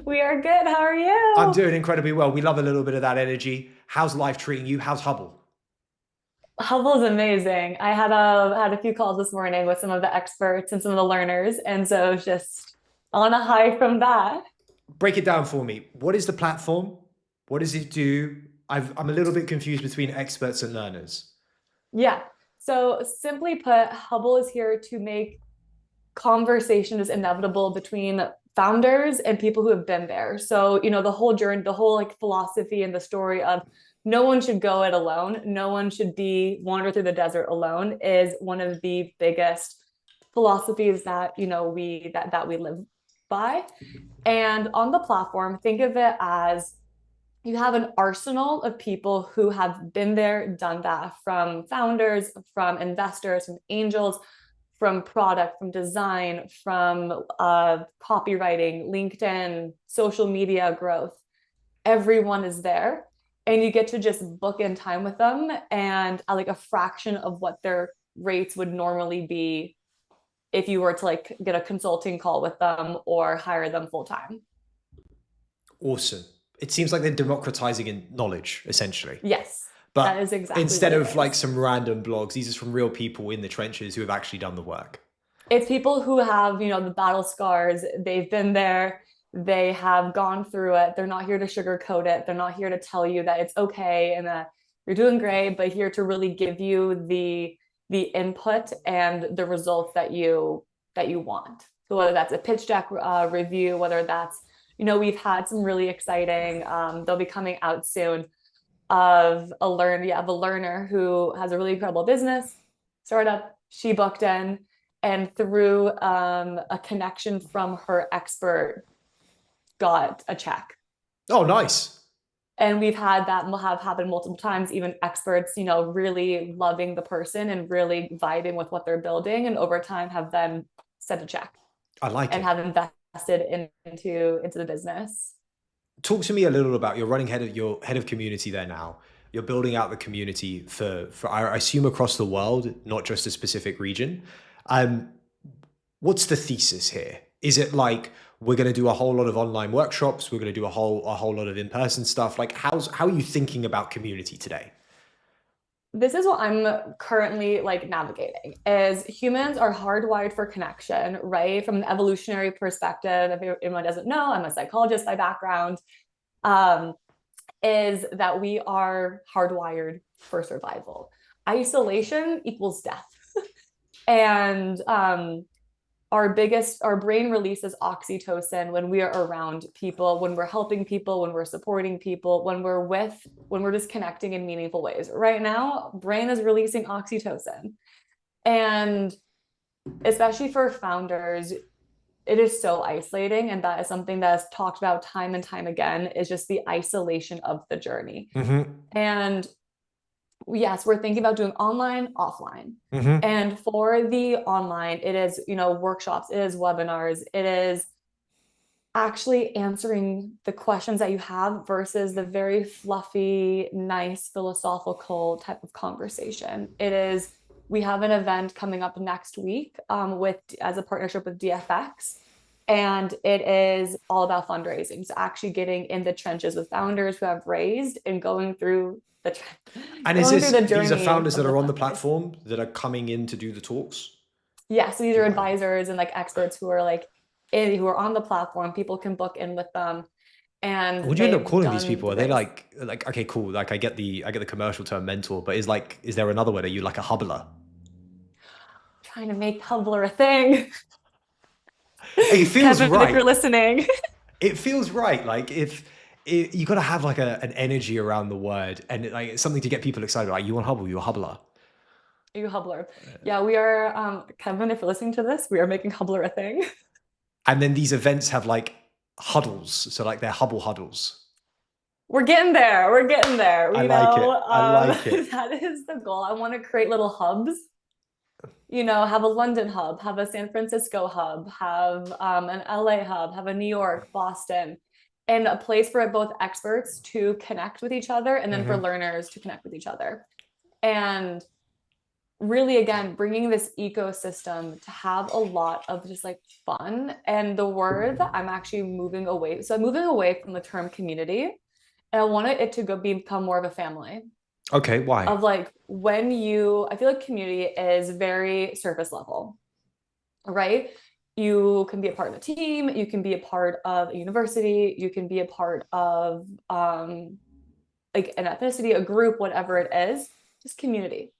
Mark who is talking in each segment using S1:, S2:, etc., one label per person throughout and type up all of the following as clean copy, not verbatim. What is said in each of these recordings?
S1: We are good. How are
S2: I'm
S1: you?
S2: doing incredibly well. We love a little bit of that energy. How's life treating you? How's Hubble?
S1: Hubble's amazing. I had a few calls this morning with some of the experts and some of the learners, and so it's just on a high from that.
S2: Break it down for me. What is the platform? What does it do? I'm a little bit confused between experts and learners.
S1: Yeah. So simply put, Hubble is here to make conversation is inevitable between founders and people who have been there. So, the whole journey, the whole like philosophy and the story of no one should go it alone. No one should be wander through the desert alone is one of the biggest philosophies that, we live by. And on the platform, think of it as you have an arsenal of people who have been there, done that, from founders, from investors, from angels, from product, from design, from copywriting, LinkedIn, social media growth. Everyone is there. And you get to just book in time with them and like a fraction of what their rates would normally be if you were to like get a consulting call with them or hire them full time.
S2: Awesome. It seems like they're democratizing in knowledge, essentially.
S1: Yes, that
S2: But
S1: is exactly what
S2: instead
S1: it
S2: of like
S1: is.
S2: some random blogs, these are from real people in the trenches who have actually done the work.
S1: It's people who have, the battle scars. They've been there. They have gone through it. They're not here to sugarcoat it. They're not here to tell you that it's okay and that you're doing great, but here to really give you the input and the results that you want. So whether that's a pitch deck review, whether that's, we've had some really exciting, they'll be coming out soon of a learner who has a really incredible business startup. She booked in, and through a connection from her expert, got a check.
S2: Oh, nice.
S1: And we've had that have happened multiple times, even experts, really loving the person and really vibing with what they're building, and over time have then sent a check
S2: I like
S1: and
S2: it.
S1: have invested into the business.
S2: Talk to me a little about you're running head of community there now. You're building out the community for I assume across the world, not just a specific region. Um, what's the thesis here? Is it like we're going to do a whole lot of online workshops? We're going to do a whole lot of in-person stuff. Like how are you thinking about community today?
S1: This is what I'm currently like navigating is humans are hardwired for connection, right? From an evolutionary perspective, if anyone doesn't know, I'm a psychologist by background, um, is that we are hardwired for survival. Isolation equals death. And our brain releases oxytocin when we are around people, when we're helping people, when we're supporting people, when we're just connecting in meaningful ways. Right now, brain is releasing oxytocin. And especially for founders, it is so isolating. And that is something that's talked about time and time again, is just the isolation of the journey.
S2: Hmm.
S1: And yes, we're thinking about doing online, offline.
S2: Hmm.
S1: And for the online, it is, workshops, it is webinars, it is actually answering the questions that you have versus the very fluffy, nice philosophical type of conversation. We have an event coming up next week with as a partnership with DFX. And it is all about fundraising. So actually getting in the trenches with founders who have raised and
S2: And is
S1: going through the
S2: these are
S1: journey
S2: founders that
S1: of the
S2: are on the
S1: fundraise.
S2: platform that are coming in to do the talks?
S1: Yeah, so these are
S2: Right.
S1: advisors and like experts who are who are on the platform. People can book in with them, and
S2: What do you end up
S1: they've
S2: calling these
S1: done
S2: people?
S1: the
S2: Are they
S1: race.
S2: like okay, cool. Like I get the commercial term mentor, but is there another word? Are you like a hubbler?
S1: Trying to make Hubbler a thing.
S2: It feels
S1: Kevin, if
S2: right.
S1: you're listening,
S2: It feels right. Like if you got to have like an energy around the word and like it's something to get people excited. Like you want Hubble, you're a hubbler.
S1: you Hubbler. Yeah, we are. Kevin, if you're listening to this, we are making Hubbler a thing.
S2: And then these events have like huddles, so like they're Hubble huddles.
S1: We're getting there. We're getting there.
S2: I like it. I like it.
S1: That is the goal. I want to create little hubs. Have a London hub, have a San Francisco hub, have an LA hub, have a New York, Boston, and a place for both experts to connect with each other and then for
S2: Hmm.
S1: learners to connect with each other. And really, again, bringing this ecosystem to have a lot of just like fun. And the word that I'm actually moving away, so I'm moving away from the term community, and I want it to become more of a family.
S2: Okay, why?
S1: Of like when you, I feel like community is very surface level, right? You can be a part of a team, you can be a part of a university, you can be a part of like an ethnicity, a group, whatever it is, just community.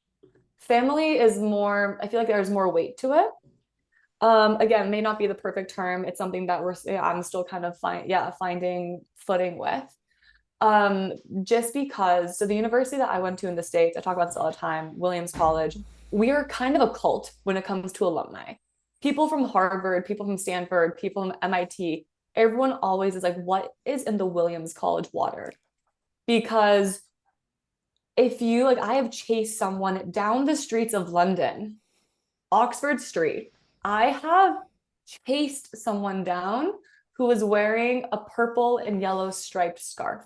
S1: Family is more, I feel like there's more weight to it. Again, may not be the perfect term. It's something that I'm still kind of finding footing with. Um, just because, so the university that I went to in the States, I talk about this all the time, Williams College, we are kind of a cult when it comes to alumni. People from Harvard, people from Stanford, people from MIT, everyone always is like, what is in the Williams College water? Because if you like, I have chased someone down the streets of London, Oxford Street. I have chased someone down who was wearing a purple and yellow striped scarf.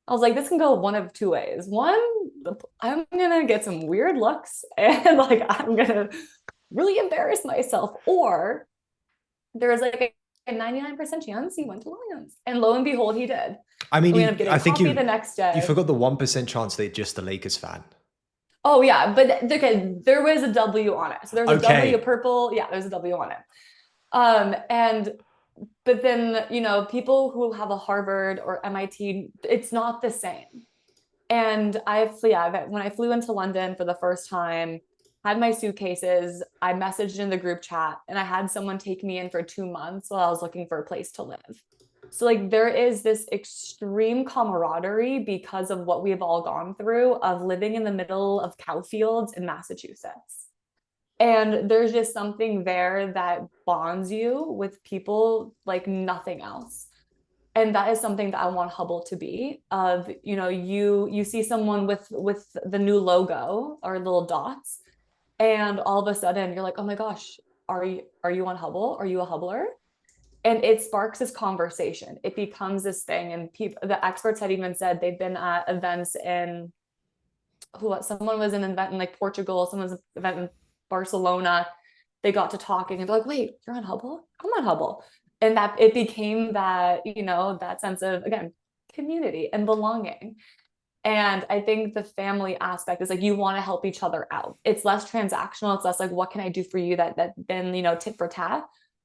S1: I was like, this can go one of two ways. One, I'm gonna get some weird looks and like I'm gonna really embarrass myself. Or there's like a 99% chance he went to Williams. And lo and behold, he did.
S2: I mean,
S1: We ended up
S2: I
S1: getting
S2: think
S1: coffee the next
S2: you
S1: day.
S2: forgot the 1% chance they're just a Lakers fan.
S1: Oh yeah, but okay, there was a W on it. So there's a W, a
S2: Okay.
S1: purple. Yeah, there's a W on it. And but then, people who have a Harvard or MIT, it's not the same. And when I flew into London for the first time, had my suitcases, I messaged in the group chat and I had someone take me in for 2 months while I was looking for a place to live. So like there is this extreme camaraderie because of what we've all gone through of living in the middle of cow fields in Massachusetts. And there's just something there that bonds you with people like nothing else. And that is something that I want Hubble to be. Of you see someone with the new logo or little dots, and all of a sudden you're like, oh my gosh, are you on Hubble? Are you a Hubbler? And it sparks this conversation. It becomes this thing, and the experts had even said they've been at events in someone was in an event in like Portugal, someone was an event in Barcelona. They got to talking and they're like, wait, you're on Hubble? I'm on Hubble. And that it became that, that sense of, again, community and belonging. And I think the family aspect is like you want to help each other out. It's less transactional. It's less like, what can I do for you that then, tit for tat.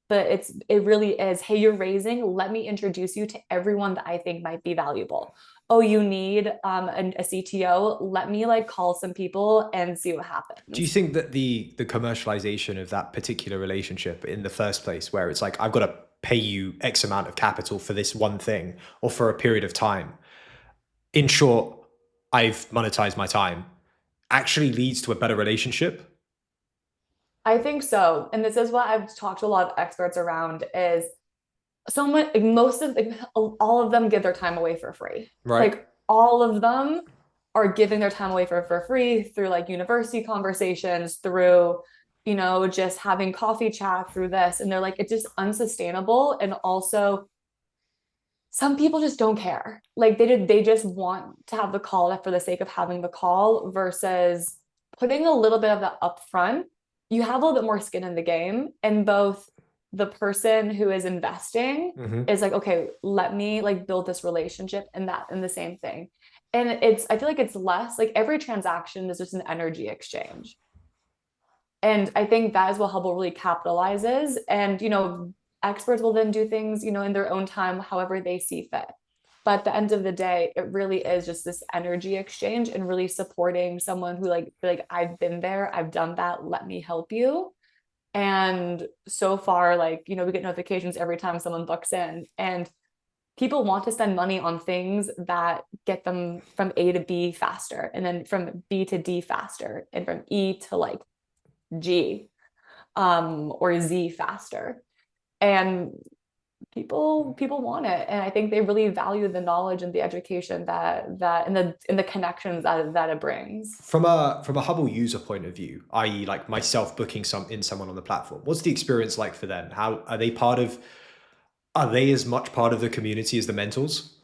S1: But it really is, hey, you're raising, let me introduce you to everyone that I think might be valuable. Oh, you need a CTO, let me like call some people and see what
S2: Do you
S1: happens.
S2: think that the commercialization of that particular relationship in the first place, where it's like, I've got to pay you X amount of capital for this one thing or for a period of time, in short, I've monetized my time, actually leads to a better relationship?
S1: I think so. And this is what I've talked to a lot of experts around is someone like most of like, all of them give their time away for free.
S2: Right?
S1: Like all of them are giving their time away for free through like university conversations, through just having coffee chat, through this, and they're like it's just unsustainable. And also some people just don't care, like they just want to have the call for the sake of having the call versus putting a little bit of that upfront. You have a little bit more skin in the game, and both the person who is investing
S2: Mm-hmm.
S1: is like, okay, let me like build this relationship, and the same thing. And I feel like it's less like every transaction is just an energy exchange. And I think that is what Hubble really capitalizes. And, experts will then do things, in their own time, however they see fit. But at the end of the day, it really is just this energy exchange and really supporting someone who like I've been there, I've done that, let me help you. And so far, like, we get notifications every time someone books in. And people want to spend money on things that get them from A to B faster, and then from B to D faster, and from E to like G or Z faster. And people want it, and I think they really value the knowledge and the education that and the connections that it brings.
S2: From a Hubble user point of view, i.e., like myself booking someone on the platform, what's the experience like for them? How are they are they as much part of the community as the mentors?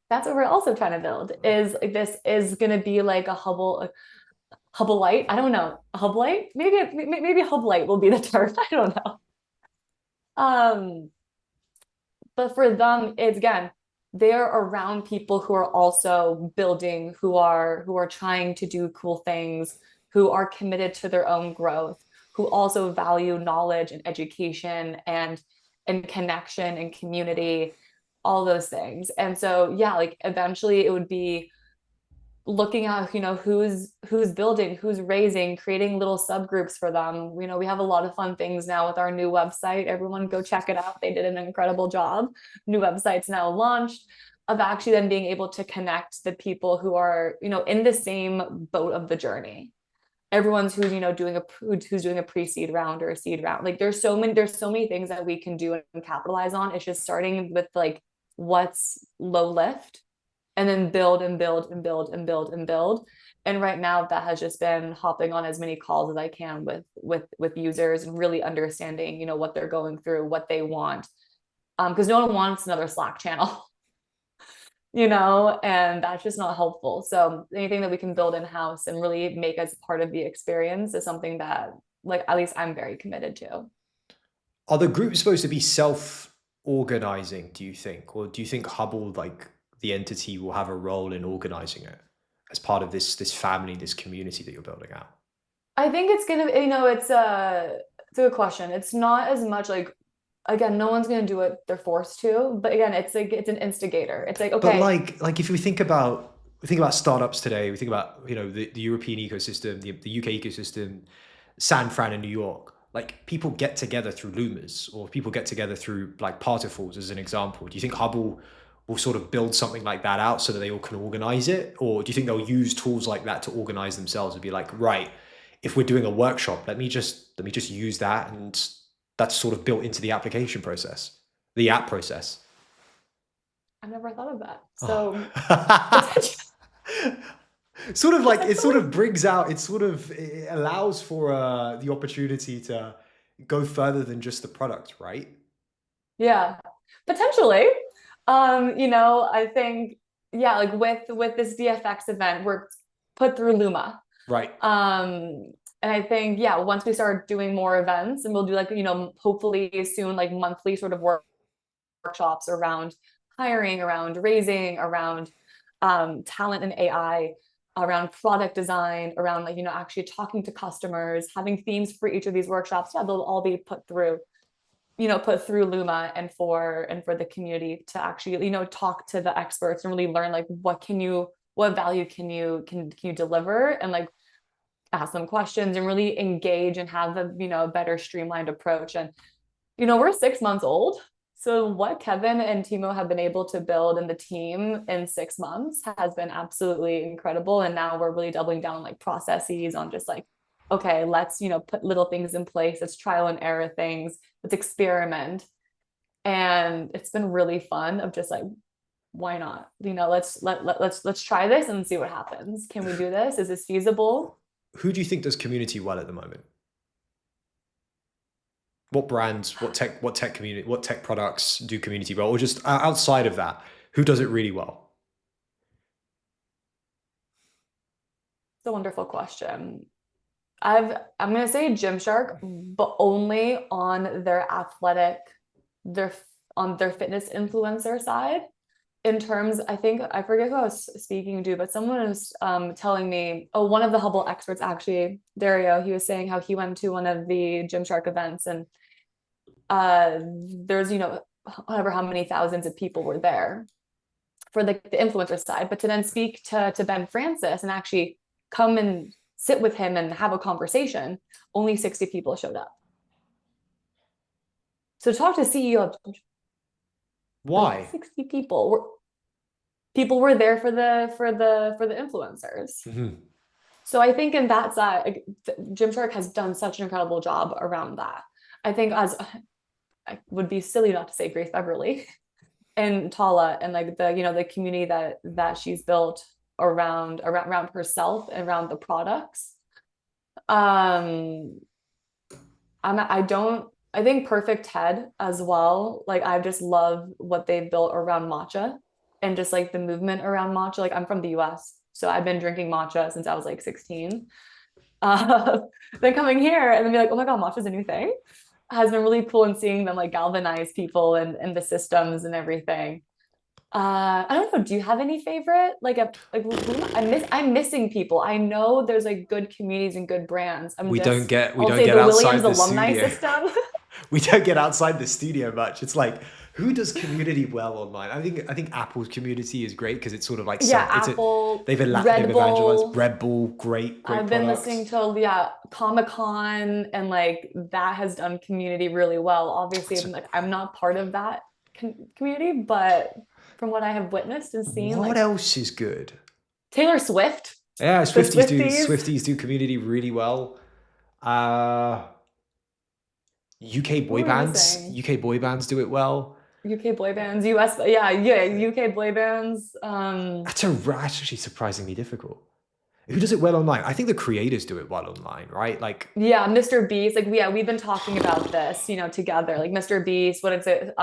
S1: That's what we're also trying to build, is like this is going to be like a Hubbleite. I don't know. Hubbleite? Maybe Hubbleite will be the term. I don't know. Um, but for them, it's again, they're around people who are also building, who are trying to do cool things, who are committed to their own growth, who also value knowledge and education and connection and community, all those things. And so yeah, like eventually it would be looking at who's building, who's raising, creating little subgroups for them. We have a lot of fun things now with our new website. Everyone go check it out. They did an incredible job. New website's now launched, of actually then being able to connect the people who are in the same boat of the journey. Everyone's who's doing a pre-seed round or a seed round. Like there's so many things that we can do and capitalize on. It's just starting with like what's low lift, and then build and build and build and build and build. And right now that has just been hopping on as many calls as I can with users and really understanding, what they're going through, what they want. Because no one wants another Slack channel, and that's just not helpful. So anything that we can build in-house and really make as part of the experience is something that, like, at least I'm very committed to.
S2: Are the groups supposed to be self-organizing, do you think? Or do you think Hubble, like the entity, will have a role in organizing it as part of this family, this community that you're building out?
S1: I think it's gonna, it's a good question. It's not as much like, again, no one's gonna do what they're forced to, but again, it's like it's an instigator. It's like,
S2: But
S1: okay,
S2: like if we think about startups today, we think about the European ecosystem, the UK ecosystem, San Fran in New York. Like people get together through Lumas, or people get together through like particles, as an example. Do you think Hubble will sort of build something like that out so that they all can organize it, or do you think they'll use tools like that to organize themselves and be like, right, if we're doing a workshop, let me just use that, and that's sort of built into the application process, the app process.
S1: I've never thought of that. So
S2: Oh.
S1: potentially,
S2: Sort of like it sort
S1: potentially,
S2: of brings out, it allows for the opportunity to go further than just the product, right?
S1: yeah, potentially. I think, yeah, like with this DFX event, we're put through Luma.
S2: Right.
S1: And I think, yeah, once we start doing more events, and we'll do like, hopefully soon, like monthly sort of workshops around hiring, around raising, around talent and AI, around product design, around like, actually talking to customers, having themes for each of these workshops. Yeah, they'll all be put through Luma, and for the community to actually, talk to the experts and really learn like what value can you deliver, and like ask them questions and really engage and have a better streamlined approach. And we're 6 months old. So what Kevin and Timo have been able to build in the team in 6 months has been absolutely incredible. And now we're really doubling down on like processes, on just like, okay, let's, put little things in place. Let's trial and error things. Let's experiment. And it's been really fun of just like, why not? Let's try this and see what happens. Can we do this? Is this feasible?
S2: Who do you think does community well at the moment? What brands, what tech community, what tech products do community well, or just outside of that, who does it really well?
S1: It's a wonderful question. I'm gonna say Gymshark, but only on their athletic, their on their fitness influencer side. In terms, I think I forget who I was speaking to, but someone was telling me, oh, one of the Hubble experts actually, Dario, he was saying how he went to one of the Gymshark events, and there's however how many thousands of people were there for the influencer side, but to then speak to Ben Francis and actually come and sit with him and have a conversation, only 60 people showed up. So talk to CEO of like
S2: Why?
S1: 60 people were there for the influencers.
S2: Mhm.
S1: So I think in that side, Gymshark has done such an incredible job around that. I think as I would be silly not to say Grace Beverly and Tala, and like the community that she's built around herself and around the products. Um, I think Perfect Head as well. Like I just love what they've built around matcha, and just like the movement around matcha. Like I'm from the US, so I've been drinking matcha since I was like 16. uh, then coming here and then be like, oh my God, matcha is a new thing, has been really cool, and seeing them like galvanize people and the systems and everything. I don't know. Do you have any favorite? I'm missing people. I know there's like good communities and good brands.
S2: We
S1: I'll
S2: don't
S1: say
S2: get
S1: the Williams
S2: outside the
S1: alumni
S2: studio.
S1: system.
S2: We don't get outside the studio much. It's like, who does community well online? I think Apple's community is great because it's sort of like
S1: Yeah,
S2: it's a
S1: Apple,
S2: they've
S1: Red
S2: evangelized
S1: Bull.
S2: Red Bull, great
S1: I've been listening
S2: products.
S1: to, yeah, Comic-Con, and like that has done community really well. Obviously,
S2: So
S1: I'm not part of that community, but from what I have witnessed and seen,
S2: what
S1: like
S2: else is good?
S1: Taylor Swift,
S2: Yeah,
S1: the
S2: Swifties
S1: Swifties.
S2: do community really well. Uh UK
S1: Who
S2: boy
S1: are we
S2: bands,
S1: missing?
S2: UK boy bands do it well.
S1: UK boy bands, US, yeah, UK boy bands.
S2: That's actually surprisingly difficult. Who does it well online? I think the creators do it well online, right? Like
S1: Yeah, Mr. Beast. Like, yeah, we've been talking about this, together. Like Mr. Beast, what is it?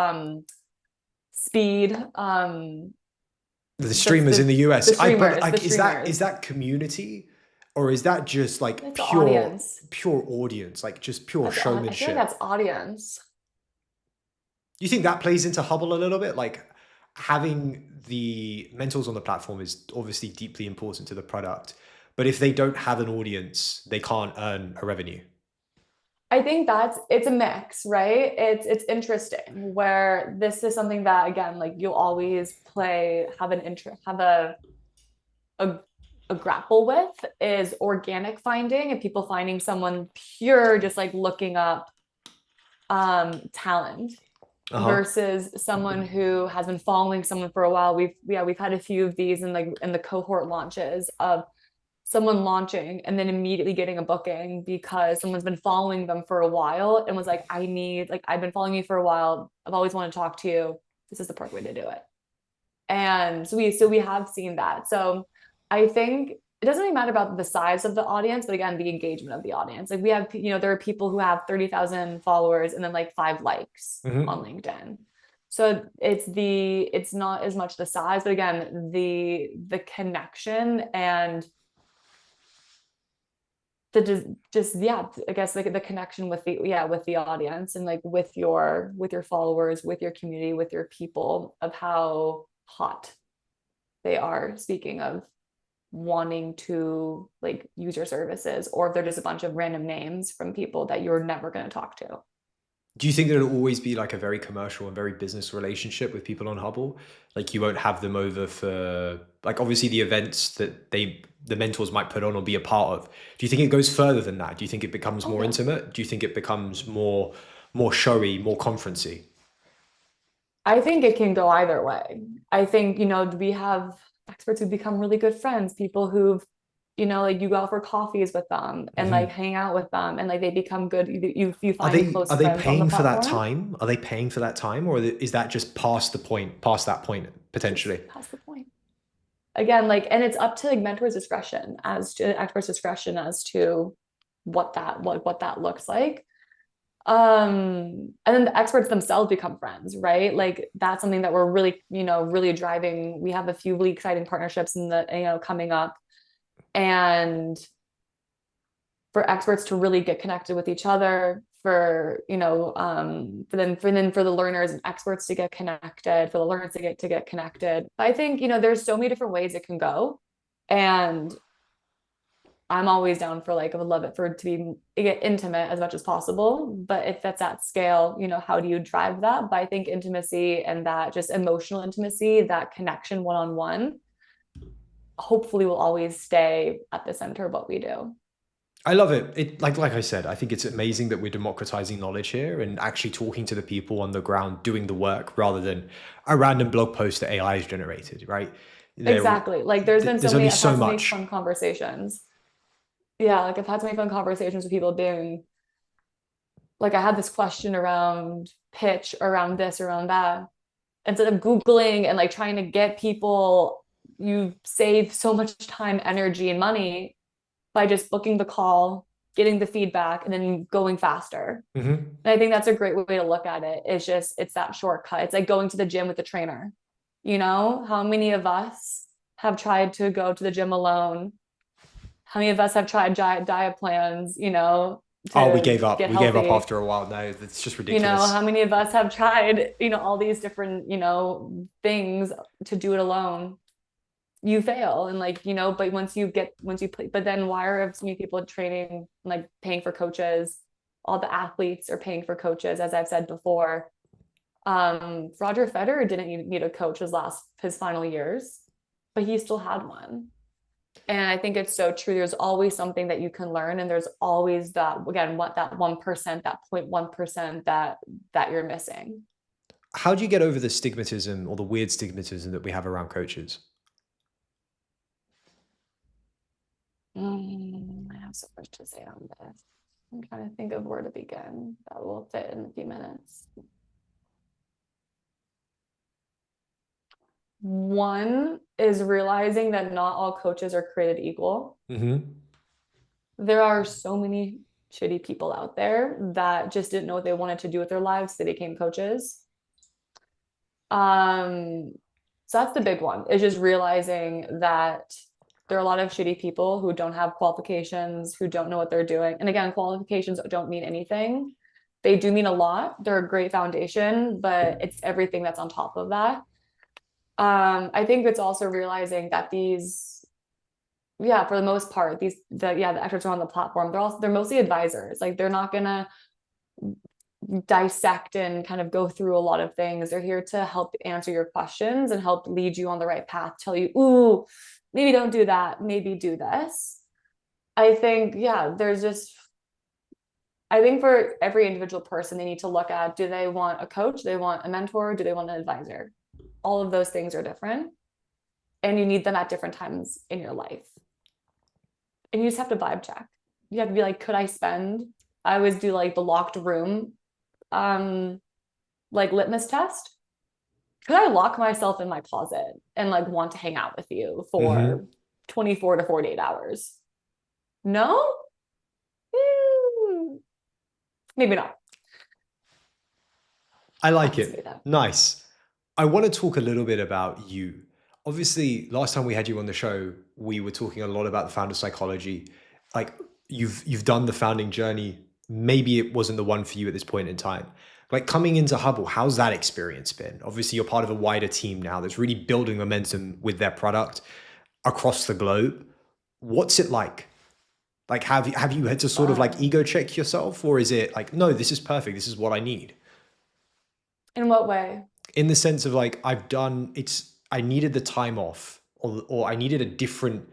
S1: Speed,
S2: the
S1: the
S2: streamers in the US. But
S1: the
S2: like, is
S1: streamers.
S2: that community, or is that just like
S1: That's the audience.
S2: pure audience, like just pure
S1: I feel like that's
S2: showmanship?
S1: audience.
S2: Do you think that plays into Hubble a little bit? Like having the mentors on the platform is obviously deeply important to the product, but if they don't have an audience, they can't earn a revenue.
S1: I think it's a mix, right? It's interesting where this is something that, again, like you'll always have a a grapple with, is organic finding, and people finding someone pure, just like looking up talent,
S2: Uh huh.
S1: versus someone who has been following someone for a while. We've had a few of these in the cohort launches of someone launching and then immediately getting a booking because someone's been following them for a while and was like, I've been following you for a while. I've always wanted to talk to you. This is the perfect way to do it. And so we have seen that. So I think it doesn't really matter about the size of the audience, but again, the engagement of the audience. Like we have, there are people who have 30,000 followers and then like 5 likes
S2: Hmm.
S1: on LinkedIn. So it's not as much the size, but again, the connection and the just yeah, I guess like the connection with the audience, and like with your followers, with your community, with your people, of how hot they are, speaking of wanting to like use your services, or if they're just a bunch of random names from people that you're never going to talk to.
S2: Do you think that it'll always be like a very commercial and very business relationship with people on Hubble? Like you won't have them over for like obviously the events that the mentors might put on or be a part of. Do you think it goes further than that? Do you think it becomes
S1: Oh
S2: more
S1: yeah.
S2: intimate? Do you think it becomes more showy, more conferencey?
S1: I think it can go either way. I think, we have experts who become really good friends, people who've, like you go out for coffees with them and like
S2: Hmm.
S1: hang out with them, and like they become good, you
S2: Are
S1: find
S2: they
S1: close
S2: are they
S1: friends on the
S2: paying for that
S1: platform.
S2: time? Are they paying for that time, or is that just past that point
S1: Just
S2: potentially?
S1: past the point. Again, like, and it's up to like mentors' discretion, as to experts' discretion, as to what that looks like. And then the experts themselves become friends, right? Like that's something that we're really, really driving. We have a few really exciting partnerships in the, coming up, and for experts to really get connected with each other, for the learners and experts to get connected, for the learners to get connected. But I think, there's so many different ways it can go. And I'm always down for, like, I would love it for it to get intimate as much as possible. But if that's at scale, how do you drive that? But I think intimacy, and that just emotional intimacy, that connection one-on-one, hopefully will always stay at the center of what we do.
S2: I love it. Like I said, I think it's amazing that we're democratizing knowledge here and actually talking to the people on the ground doing the work rather than a random blog post that AI has generated, right? There,
S1: Exactly. Like there's been
S2: there's only
S1: I've had
S2: so
S1: so many
S2: much.
S1: fun conversations. Yeah, like I've had so many fun conversations with people being like, I had this question around pitch, around this, around that. Instead of Googling and like trying to get people, you save so much time, energy, and money by just booking the call, getting the feedback, and then going faster.
S2: Hmm.
S1: And I think that's a great way to look at it. It's that shortcut. It's like going to the gym with the trainer. How many of us have tried to go to the gym alone, How many of us have tried diet plans,
S2: Oh, we
S1: to
S2: gave up.
S1: get
S2: We gave up
S1: healthy?
S2: after a while. No, it's just ridiculous.
S1: How many of us have tried, all these different, things to do it alone? You fail. And like, but once you play, but then why are so many people training, like paying for coaches? All the athletes are paying for coaches, as I've said before. Roger Federer didn't need a coach his final years, but he still had one. And I think it's so true. There's always something that you can learn, and there's always that, again, what that 1%, that 0.1% that you're missing.
S2: How do you get over the stigmatism or the weird stigmatism that we have around coaches?
S1: I have so much to say on this. I'm trying to think of where to begin that will fit in a few minutes. One is realizing that not all coaches are created equal. There are so many shitty people out there that just didn't know what they wanted to do with their lives. They became coaches. So that's the big one, is just realizing that there are a lot of shitty people who don't have qualifications, who don't know what they're doing. And again, qualifications don't mean anything. They do mean a lot. They're a great foundation, but it's everything that's on top of that. I think it's also realizing that for the most part, the experts are on the platform. They're mostly advisors. Like, they're not gonna dissect and kind of go through a lot of things. They're here to help answer your questions and help lead you on the right path, tell you, ooh, maybe don't do that, maybe do this. I think, I think for every individual person, they need to look at, do they want a coach? Do they want a mentor? Do they want an advisor? All of those things are different, and you need them at different times in your life. And you just have to vibe check. You have to be like, I always do like the locked room, like litmus test. Could I lock myself in my closet and like want to hang out with you for 24 to 48 hours? No? Maybe not.
S2: I like it. Nice. I want to talk a little bit about you. Obviously, last time we had you on the show, we were talking a lot about the founder psychology. Like, you've done the founding journey. Maybe it wasn't the one for you at this point in time. Like, coming into Hubble, how's that experience been? Obviously, you're part of a wider team now that's really building momentum with their product across the globe. What's it like? Like, have you had to sort of like ego check yourself, or is it like, no, this is perfect, this is what I need?
S1: In what way?
S2: In the sense of like, I needed the time off, or I needed a different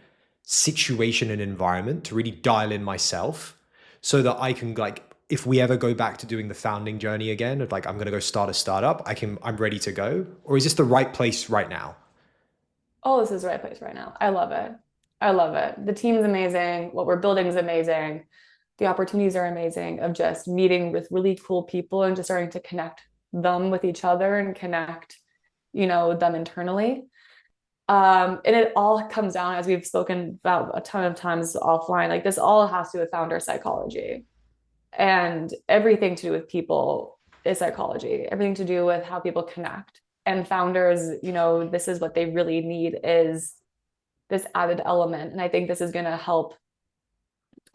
S2: situation and environment to really dial in myself, so that I can, like, if we ever go back to doing the founding journey again, of like, I'm going to go start a startup, I'm ready to go. Or is this the right place right now?
S1: Oh, this is the right place right now. I love it. I love it. The team's amazing. What we're building is amazing. The opportunities are amazing, of just meeting with really cool people and just starting to connect them with each other and connect, them internally. And it all comes down, as we've spoken about a ton of times offline, like, this all has to do with founder psychology, and everything to do with people is psychology, everything to do with how people connect. And founders, this is what they really need, is this added element. And I think this is going to help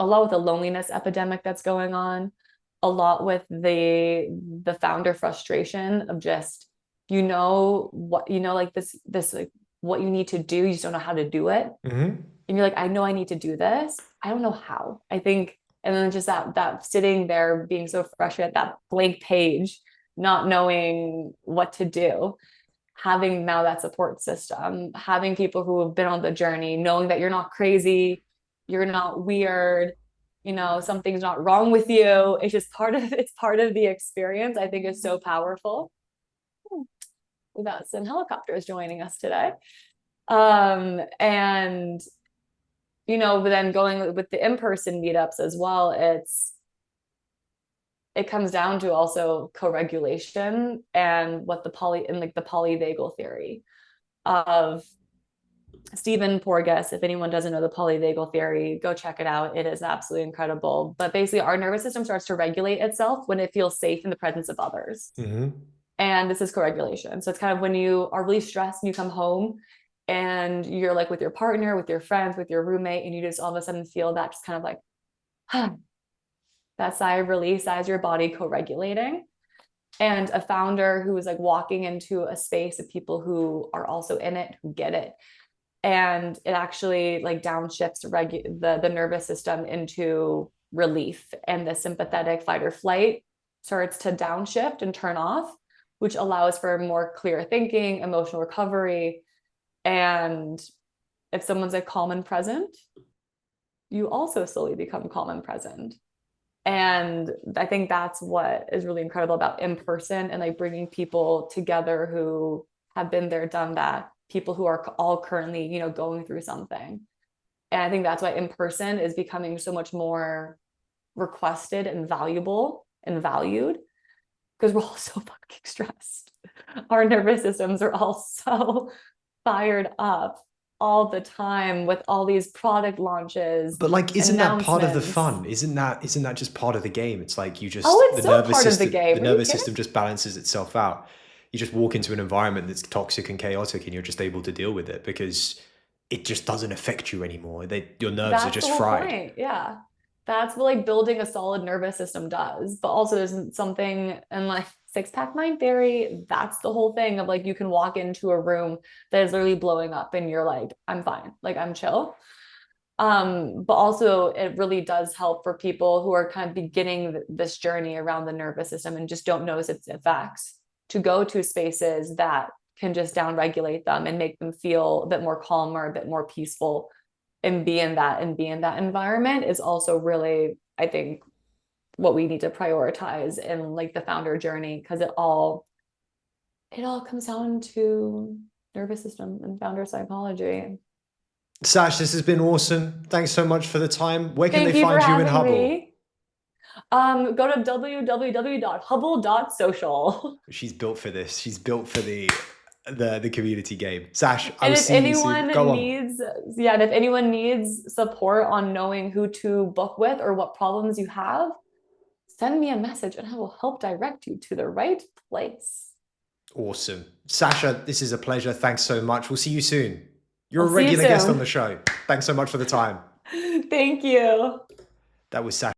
S1: a lot with the loneliness epidemic that's going on, a lot with the founder frustration of just, like this like what you need to do, you just don't know how to do it. And you're like, I know I need to do this, I don't know how. I think, and then just that sitting there being so frustrated, that blank page, not knowing what to do, having now that support system, having people who have been on the journey, knowing that you're not crazy, you're not weird, something's not wrong with you. It's part of the experience, I think, is so powerful. We've got some helicopters joining us today. And but then going with the in-person meetups as well, it comes down to also co-regulation and what the polyvagal theory of Stephen Porges. If anyone doesn't know the polyvagal theory, go check it out. It is absolutely incredible. But basically, our nervous system starts to regulate itself when it feels safe in the presence of others. And this is co-regulation. So it's kind of when you are really stressed and you come home and you're like with your partner, with your friends, with your roommate, and you just all of a sudden feel that just kind of like, that sigh of release as your body co-regulating. And a founder who is like walking into a space of people who are also in it, who get it. And it actually like downshifts the nervous system into relief, and the sympathetic fight or flight starts to downshift and turn off, which allows for more clear thinking, emotional recovery. And if someone's like calm and present, you also slowly become calm and present. And I think that's what is really incredible about in person, and like bringing people together who have been there, done that, people who are all currently, going through something. And I think that's why in person is becoming so much more requested and valuable and valued, because we're all so fucking stressed. Our nervous systems are all so fired up all the time with all these product launches.
S2: But like, isn't that part of the
S1: announcements.
S2: fun? Isn't that just part of the game? It's like
S1: Oh, it's so part of the
S2: the
S1: game. Are you
S2: nervous
S1: kidding?
S2: system just balances itself out. You just walk into an environment that's toxic and chaotic, and you're just able to deal with it because it just doesn't affect you anymore. Your nerves are
S1: That's the
S2: just
S1: whole
S2: fried.
S1: point. Yeah. That's what like building a solid nervous system does. But also there's something and like six pack mind theory. That's the whole thing of like you can walk into a room that is literally blowing up and you're like, I'm fine, like I'm chill. But also it really does help for people who are kind of beginning this journey around the nervous system and just don't notice its effects, to go to spaces that can just downregulate them and make them feel a bit more calmer, a bit more peaceful, and be in that environment is also really, I think, what we need to prioritize in like the founder journey, because it all comes down to nervous system and founder psychology.
S2: Sash, this has been awesome. Thanks so much for the time. Where can they
S1: Thank you for
S2: find you in
S1: having
S2: Hubble?
S1: me. Go to www.hubble.social.
S2: She's built for this. She's built for the community game. Sash, I
S1: And
S2: will
S1: if
S2: see you soon.
S1: anyone
S2: Go on.
S1: needs, yeah, and if anyone needs support on knowing who to book with or what problems you have, send me a message and I will help direct you to the right place.
S2: Awesome. Sasha, this is a pleasure. Thanks so much. We'll see you soon. You're
S1: I'll
S2: a
S1: see you
S2: regular guest on
S1: soon.
S2: the show. Thanks so much for the time.
S1: Thank you.
S2: That was Sasha.